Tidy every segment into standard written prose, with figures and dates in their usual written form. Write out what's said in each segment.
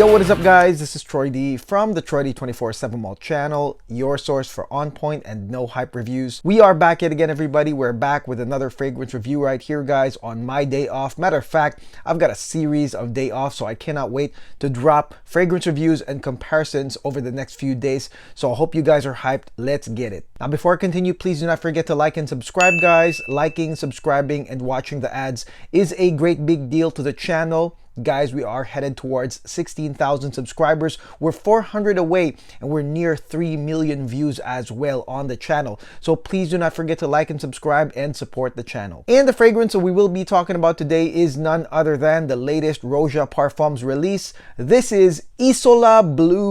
Yo, what is up guys? This is Troy D from the Troy D 24/7 Mall channel, your source for on point and no hype reviews. We are back yet again, everybody. We're back with another fragrance review right here, guys, on my day off. Matter of fact, I've got a series of day off, so I cannot wait to drop fragrance reviews and comparisons over the next few days. So I hope you guys are hyped. Let's get it. Now, before I continue, please do not forget to like and subscribe, guys. Liking, subscribing, and watching the ads is a great big deal to the channel. Guys, we are headed towards 16,000 subscribers. We're 400 away and we're near 3 million views as well on the channel. So please do not forget to like and subscribe and support the channel. And the fragrance that we will be talking about today is none other than the latest Roja Parfums release. This is Isola Blu.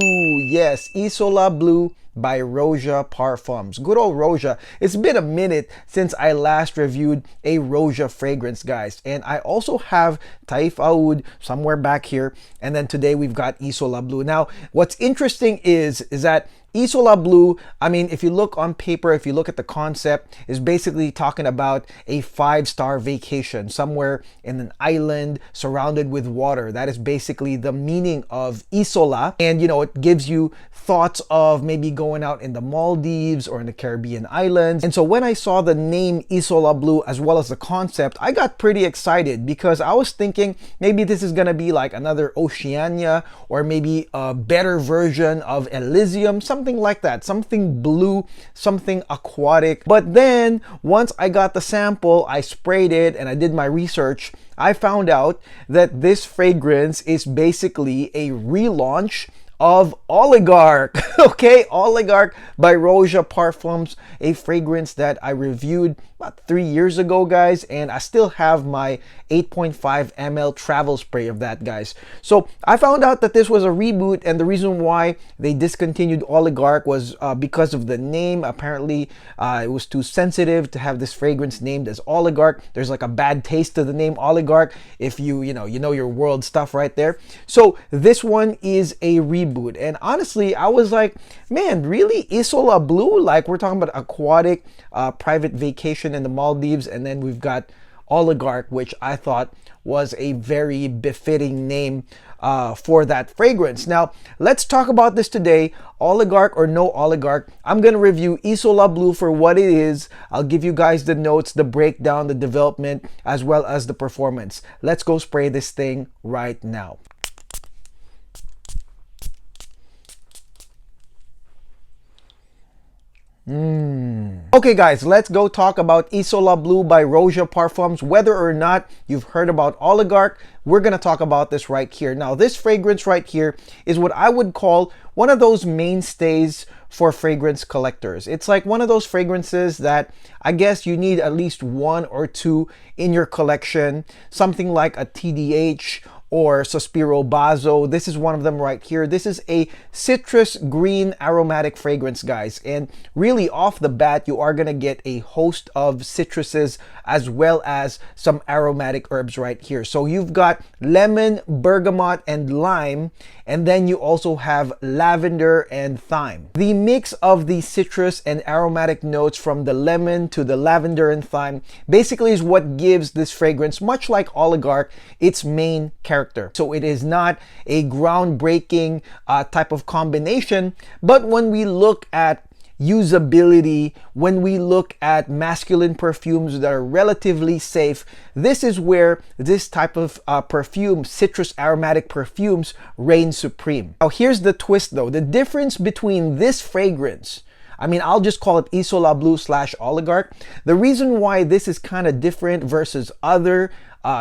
Yes, Isola Blu by Roja Parfums. Good old Roja. It's been a minute since I last reviewed a Roja fragrance, guys. And I also have Taif Oud somewhere back here. And then today we've got Isola Blu. Now, what's interesting is that Isola Blu, I mean, if you look on paper, if you look at the concept, is basically talking about a 5-star vacation somewhere in an island surrounded with water. That is basically the meaning of Isola. And, you know, it gives you thoughts of maybe going out in the Maldives or in the Caribbean islands. And so when I saw the name Isola Blu as well as the concept, I got pretty excited because I was thinking maybe this is gonna be like another Oceania or maybe a better version of Elysium, something like that, something blue, something aquatic. But then once I got the sample, I sprayed it and I did my research, I found out that this fragrance is basically a relaunch of Oligarch. Okay, Oligarch by Roja Parfums, a fragrance that I reviewed about 3 years ago, guys, and I still have my 8.5 ml travel spray of that, guys. So I found out that this was a reboot, and the reason why they discontinued Oligarch was because of the name. Apparently it was too sensitive to have this fragrance named as Oligarch. There's like a bad taste to the name Oligarch if you know your world stuff right there. So this one is a reboot, and honestly I was like, man, really? Isola Blu? Like, we're talking about aquatic private vacation in the Maldives, and then we've got Oligarch, which I thought was a very befitting name for that fragrance. Now, let's talk about this today. Oligarch or no Oligarch, I'm going to review Isola Blu for what it is. I'll give you guys the notes, the breakdown, the development, as well as the performance. Let's go spray this thing right now. Okay guys, let's go talk about Isola Blu by Roja Parfums. Whether or not you've heard about Oligarch, we're going to talk about this right here. Now, this fragrance right here is what I would call one of those mainstays for fragrance collectors. It's like one of those fragrances that I guess you need at least 1 or 2 in your collection. Something like a TDH or Sospiro Bazo. This is one of them right here. This is a citrus green aromatic fragrance, guys. And really off the bat, you are gonna get a host of citruses as well as some aromatic herbs right here. So you've got lemon, bergamot, and lime, and then you also have lavender and thyme. The mix of the citrus and aromatic notes from the lemon to the lavender and thyme basically is what gives this fragrance, much like Oligarch, its main character. So it is not a groundbreaking type of combination, but when we look at usability, when we look at masculine perfumes that are relatively safe, this is where this type of perfume, citrus aromatic perfumes, reign supreme. Now here's the twist though. The difference between this fragrance, I mean, I'll just call it Isola Blu / Oligarch. The reason why this is kind of different versus other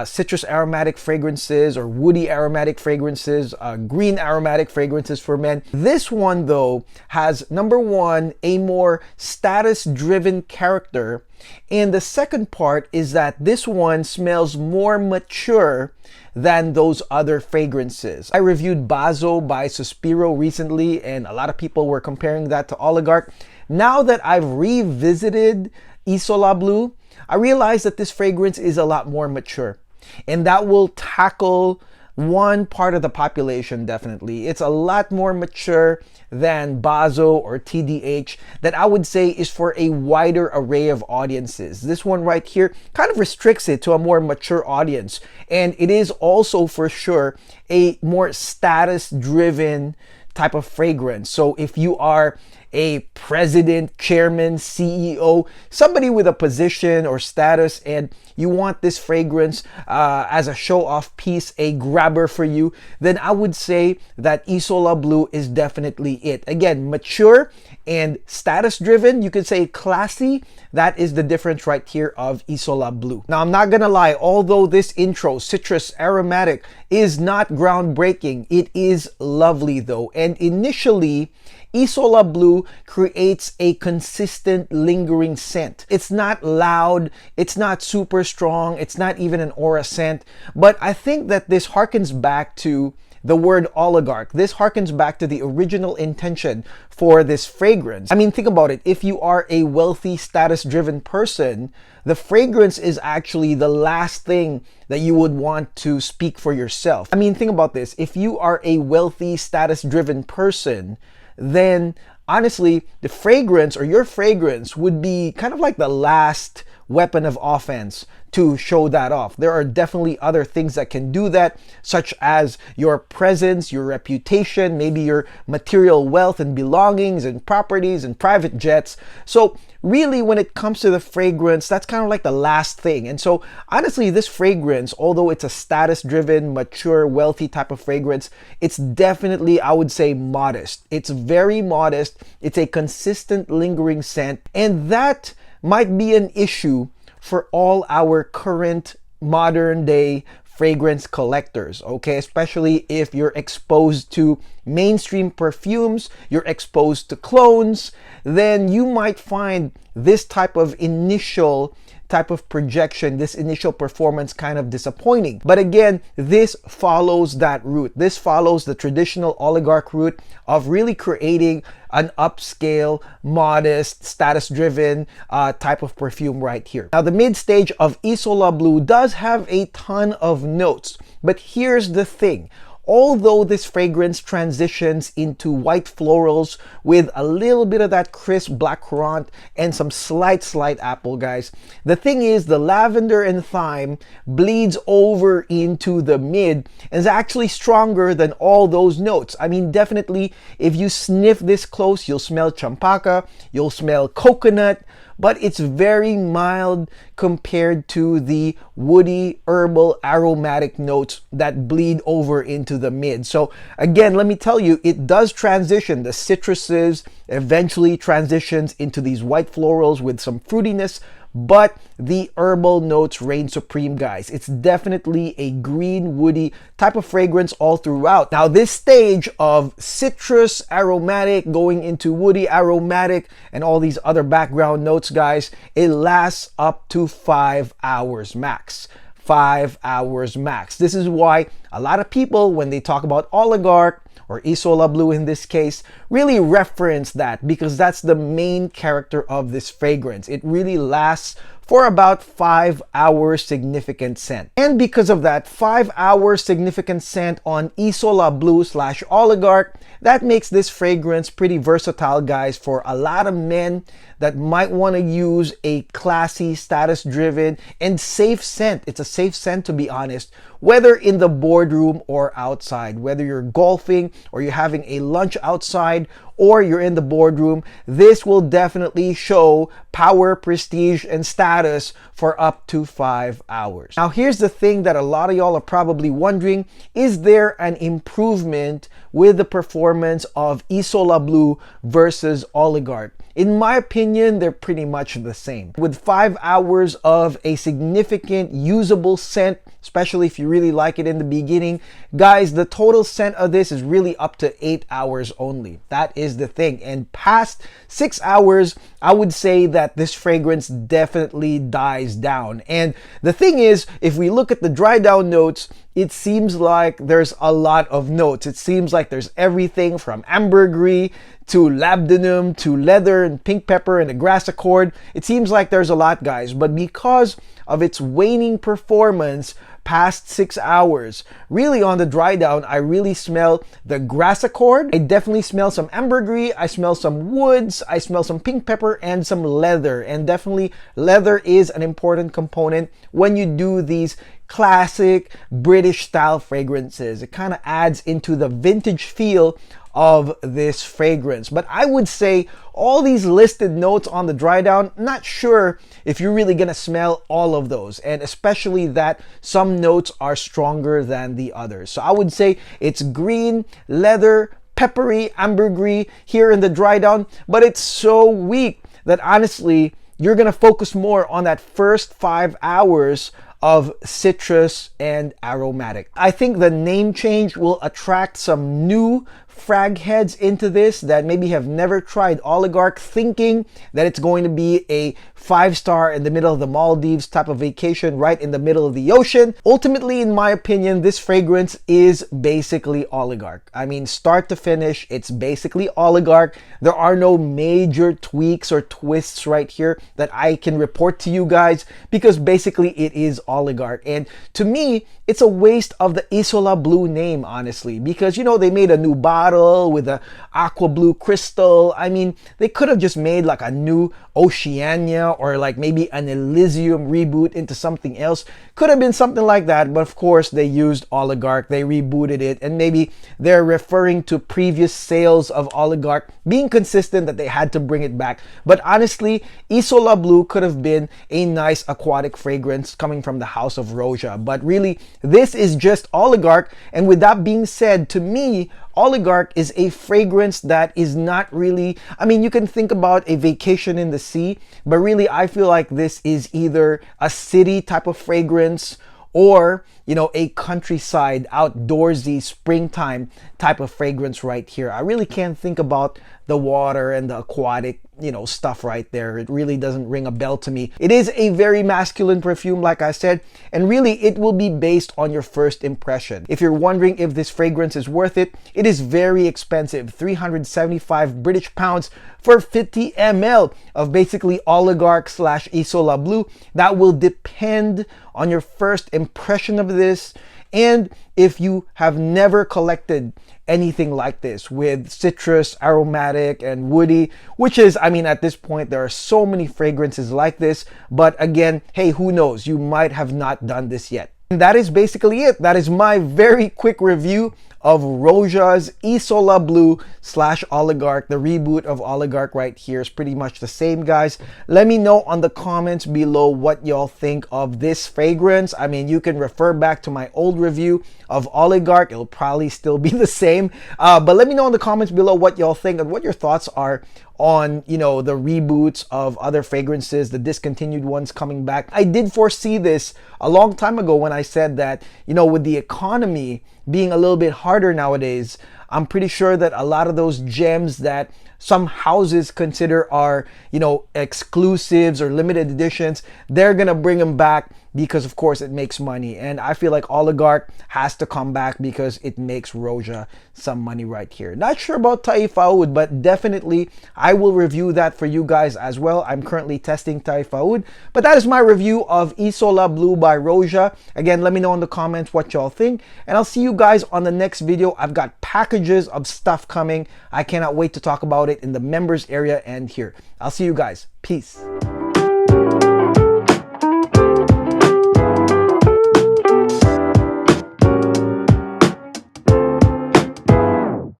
citrus aromatic fragrances or woody aromatic fragrances, green aromatic fragrances for men. This one though has, number one, a more status driven character. And the second part is that this one smells more mature than those other fragrances. I reviewed Bazo by Sospiro recently, and a lot of people were comparing that to Oligarch. Now that I've revisited Isola Blu, I realized that this fragrance is a lot more mature, and that will tackle one part of the population, definitely. It's a lot more mature than Bazo or TDH that I would say is for a wider array of audiences. This one right here kind of restricts it to a more mature audience. And it is also for sure a more status-driven type of fragrance. So if you are a president, chairman, CEO, somebody with a position or status, and you want this fragrance as a show-off piece, a grabber for you, then I would say that Isola Blu is definitely it. Again, mature and status-driven, you could say classy. That is the difference right here of Isola Blu. Now, I'm not gonna lie, although this intro, citrus aromatic, is not groundbreaking, it is lovely though. And initially, Isola Blu creates a consistent lingering scent. It's not loud, it's not super strong, it's not even an aura scent, but I think that this harkens back to the word oligarch. This harkens back to the original intention for this fragrance. I mean, think about it. If you are a wealthy, status-driven person, the fragrance is actually the last thing that you would want to speak for yourself. I mean, think about this. If you are a wealthy, status-driven person, then honestly, the fragrance or your fragrance would be kind of like the last weapon of offense to show that off. There are definitely other things that can do that, such as your presence, your reputation, maybe your material wealth and belongings and properties and private jets. So really, when it comes to the fragrance, that's kind of like the last thing. And so honestly, this fragrance, although it's a status-driven, mature, wealthy type of fragrance, it's definitely, I would say, modest. It's very modest. It's a consistent, lingering scent. And that might be an issue for all our current modern day fragrance collectors, okay? Especially if you're exposed to mainstream perfumes, you're exposed to clones, then you might find this type of initial type of projection, this initial performance kind of disappointing. But again, this follows that route. This follows the traditional oligarch route of really creating an upscale, modest, status-driven type of perfume right here. Now, the mid-stage of Isola Blu does have a ton of notes, but here's the thing. Although this fragrance transitions into white florals with a little bit of that crisp black currant and some slight apple, guys, the thing is the lavender and thyme bleeds over into the mid and is actually stronger than all those notes. I mean, definitely, if you sniff this close, you'll smell champaca, you'll smell coconut, but it's very mild compared to the woody, herbal, aromatic notes that bleed over into the mid. So again, let me tell you, it does transition. The citruses eventually transitions into these white florals with some fruitiness, but the herbal notes reign supreme, guys. It's definitely a green, woody type of fragrance all throughout. Now, this stage of citrus aromatic going into woody aromatic and all these other background notes, guys, it lasts up to 5 hours max. 5 hours max. This is why a lot of people, when they talk about oligarch, or Isola Blu in this case, really reference that because that's the main character of this fragrance. It really lasts for about 5 hours significant scent. And because of that 5 hours significant scent on Isola Blu / oligarch, that makes this fragrance pretty versatile, guys, for a lot of men that might want to use a classy, status-driven, and safe scent. It's a safe scent, to be honest, whether in the boardroom or outside, whether you're golfing or you're having a lunch outside or you're in the boardroom, this will definitely show power, prestige, and status for up to 5 hours. Now, here's the thing that a lot of y'all are probably wondering: is there an improvement with the performance of Isola Blu versus oligarch? In my opinion, they're pretty much the same. With 5 hours of a significant usable scent, especially if you really like it in the beginning, guys, the total scent of this is really up to 8 hours only. That is the thing. And past 6 hours, I would say that this fragrance definitely dies down. And the thing is, if we look at the dry down notes, it seems like there's a lot of notes. It seems like there's everything from ambergris to labdanum to leather and pink pepper and a grass accord. It seems like there's a lot, guys, but because of its waning performance past 6 hours, really on the dry down, I really smell the grass accord. I definitely smell some ambergris. I smell some woods. I smell some pink pepper and some leather. And definitely leather is an important component when you do these classic British style fragrances. It kind of adds into the vintage feel of this fragrance. But I would say all these listed notes on the dry down, not sure if you're really gonna smell all of those, and especially that some notes are stronger than the others. So I would say it's green, leather, peppery, ambergris here in the dry down, but it's so weak that honestly you're gonna focus more on that first 5 hours of citrus and aromatic. I think the name change will attract some new frag heads into this that maybe have never tried Oligarch, thinking that it's going to be a 5-star in the middle of the Maldives type of vacation right in the middle of the ocean. Ultimately, in my opinion, this fragrance is basically Oligarch. I mean, start to finish, it's basically Oligarch. There are no major tweaks or twists right here that I can report to you guys, because basically it is Oligarch. And to me, it's a waste of the Isola Blu name, honestly, because, you know, they made a new bottle with a aqua blue crystal. I mean, they could have just made like a new Oceania or like maybe an Elysium reboot into something else. Could have been something like that, but of course they used Oligarch, they rebooted it, and maybe they're referring to previous sales of Oligarch being consistent that they had to bring it back. But honestly, Isola Blu could have been a nice aquatic fragrance coming from the house of Roja, but really this is just Oligarch. And with that being said, to me, Oligarch is a fragrance that is not really, I mean, you can think about a vacation in the sea, but really I feel like this is either a city type of fragrance or, you know, a countryside, outdoorsy, springtime type of fragrance right here. I really can't think about the water and the aquatic, you know, stuff right there. It really doesn't ring a bell to me. It is a very masculine perfume, like I said, and really it will be based on your first impression. If you're wondering if this fragrance is worth it, it is very expensive, 375 British pounds for 50 ml of basically Oligarch slash Isola Blu. That will depend on your first impression of this, and if you have never collected anything like this with citrus, aromatic, and woody, which is, I mean, at this point, there are so many fragrances like this, but again, hey, who knows? You might have not done this yet. And that is basically it. That is my very quick review of Roja's Isola Blu slash Oligarch. The reboot of Oligarch right here is pretty much the same, guys. Let me know on the comments below what y'all think of this fragrance. I mean, you can refer back to my old review of Oligarch. It'll probably still be the same. But let me know in the comments below what y'all think and what your thoughts are on, you know, the reboots of other fragrances, the discontinued ones coming back. I did foresee this a long time ago when I said that, you know, with the economy being a little bit harder nowadays, I'm pretty sure that a lot of those gems that some houses consider are, you know, exclusives or limited editions, they're gonna bring them back because of course it makes money. And I feel like Oligarch has to come back because it makes Roja some money right here. Not sure about Taifa Oud, but definitely I will review that for you guys as well. I'm currently testing Taifa Oud, but that is my review of Isola Blu by Roja. Again, let me know in the comments what y'all think, and I'll see you guys on the next video. I've got packages of stuff coming. I cannot wait to talk about it in the members area and here. I'll see you guys. Peace.